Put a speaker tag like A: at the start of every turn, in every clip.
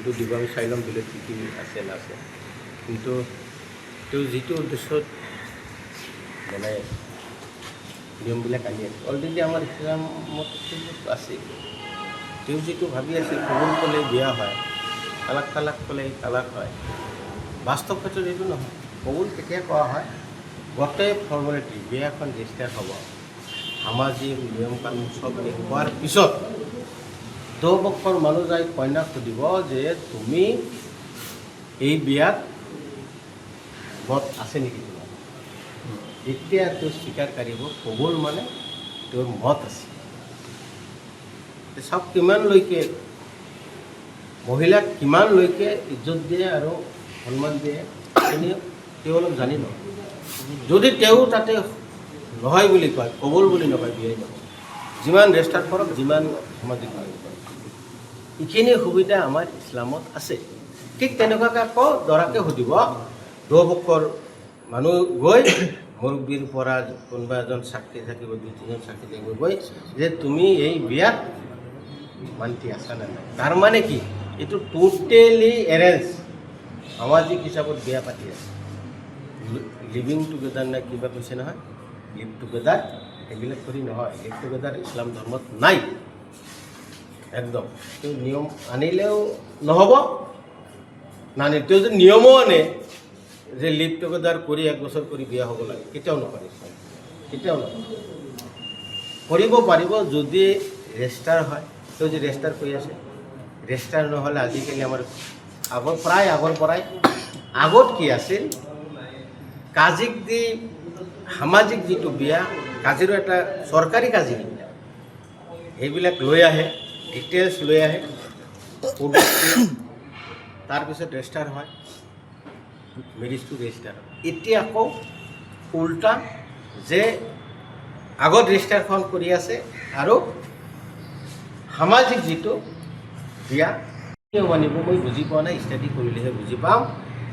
A: কিন্তু দিব আমি চাই ল'ম বেলেগ কি কি আছে নাছে কিন্তু তেওঁ যিটো উদ্দেশ্যত মানে নিয়মবিলাক আনি আছে অলৰেডি আমাৰ ইছলামত আছে তেওঁ যিটো ভাবি আছিল কবুল ক'লে বিয়া হয় তালাক ক'লে তালাক হয় বাস্তৱ ক্ষেত্ৰত এইটো নহয় কবুল কেতিয়া কোৱা হয় গোটেই ফৰ্মেলিটি বিয়াখন ৰেজিষ্টাৰ হ'ব সামাজিক নিয়ম কানুন চব শেষ হোৱাৰ পিছত দুপক্ষৰ মানুহ যাই কইনাক সুধিব যে তুমি এই বিয়াত মত আছে নেকি তোমাৰ এতিয়া তেওঁ স্বীকাৰ কৰিব কবুল মানে তেওঁৰ মত আছে চাওক কিমানলৈকে মহিলাক কিমানলৈকে ইজ্জত দিয়ে আৰু সন্মান দিয়ে সেইখিনি তেওঁ অলপ জানি লওক যদি তেওঁ তাতে নহয় বুলি কয় কবুল বুলি নকয় বিয়াই নহয় যিমান ৰেজিষ্টাৰ কৰক যিমান সামাজিক কৰক এইখিনি সুবিধা আমাৰ ইছলামত আছে ঠিক তেনেকুৱাকৈ আকৌ দৰাকে সুধিব দুপক্ষৰ মানুহ গৈ মুৰব্বীৰ পৰা কোনোবা এজন সাক্ষী থাকিব দুই তিনিজন সাক্ষী থাকিব গৈ যে তুমি এই বিয়াত মান্তি আছা নে নাই তাৰমানে কি এইটো টোটেলি এৰেঞ্জ সামাজিক হিচাপত বিয়া পাতি আছে লিভিং টুগেদাৰ নে কিবা কৈছে নহয় লিভ টুগেদাৰ এইবিলাক কৰি নহয় লিভ টুগেদাৰ ইছলাম ধৰ্মত নাই একদম তেওঁ নিয়ম আনিলেও নহ'ব নানি তেওঁ যদি নিয়মো আনে যে লিভ টুগেদাৰ কৰি 1 বছৰ কৰি বিয়া হ'ব লাগে কেতিয়াও নকৰে কেতিয়াও নকৰে কৰিব পাৰিব যদি ৰেজিষ্টাৰ হয় তেওঁ যে ৰেজিষ্টাৰ কৰি আছে ৰেজিষ্টাৰ নহ'লে আজিকালি আমাৰ আগৰ পৰাই আগত কি আছিল কাজিক দি সামাজিক যিটো বিয়া কাজিৰো এটা চৰকাৰী কাজি সেইবিলাক লৈ আহে ডিটেইলছ লৈ আহে তাৰপিছত ৰেজিষ্টাৰ হয় মেৰিজটো ৰেজিষ্টাৰ হয় এতিয়া আকৌ উল্টা যে আগত ৰেজিষ্টাৰখন কৰি আছে আৰু সামাজিক যিটো বিয়া মানিব মই বুজি পোৱা নাই ষ্টাডি কৰিলেহে বুজি পাম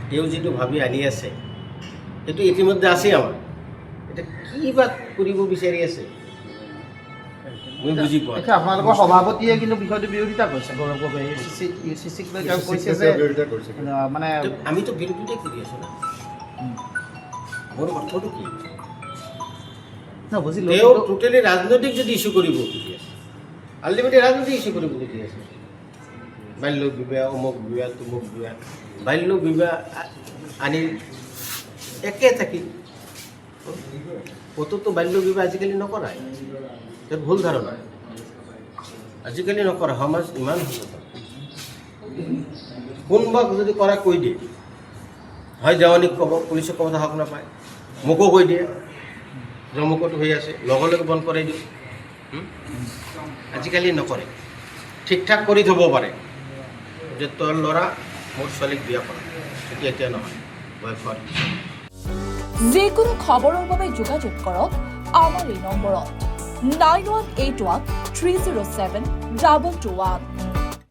A: তেওঁ যিটো ভাবি আনি আছে সেইটো ইতিমধ্যে আছেই আমাৰ এতিয়া কি বা কৰিব বিচাৰি আছে মই বুজি পোৱা
B: আচ্ছা আপোনালোকৰ সভাপতিয়ে কিন্তু বিষয়টো বিৰোধিতা কৰিছে গৌৰৱ গগৈয়ে ইউচিচিক লৈ তেওঁ কৈছে যে মানে
A: আমিতো বিৰোধিতাই কৰি আছোঁ না মোৰ কথাটো কি
B: বুজিলোঁ
A: তেওঁ টোটেলি ৰাজনৈতিক যদি ইছ্যু কৰিব খুজি আছে আল্টিমেটলি ৰাজনৈতিক ইছ্যু কৰিব খুজি আছে বাল্য বিবাহ অমুক বিবাহ তুমুক বিবাহ বাল্য বিবাহ আনি একে থাকি ক'তোতো বাল্য বিবাহ আজিকালি নকৰাই সেইটো ভুল ধাৰণা আজিকালি নকৰা সমাজ ইমান সচেতন কোনোবাক যদি কৰা কৈ দিয়ে হয় জৱানীক ক'ব পুলিচক ক'ব সাহস নাপায় মোকো কৈ দিয়ে জমুকত হৈ আছে লগে লগে বন্ধ কৰাই দিওঁ আজিকালি নকৰে ঠিক ঠাক কৰি থ'ব পাৰে যে তোৰ ল'ৰা মোৰ ছোৱালীক বিয়া কৰা এতিয়া নহয় বয়সৰ
C: যিকোনো খবৰৰ বাবে যোগাযোগ কৰক আমাৰ এই নম্বৰত 9181 307 221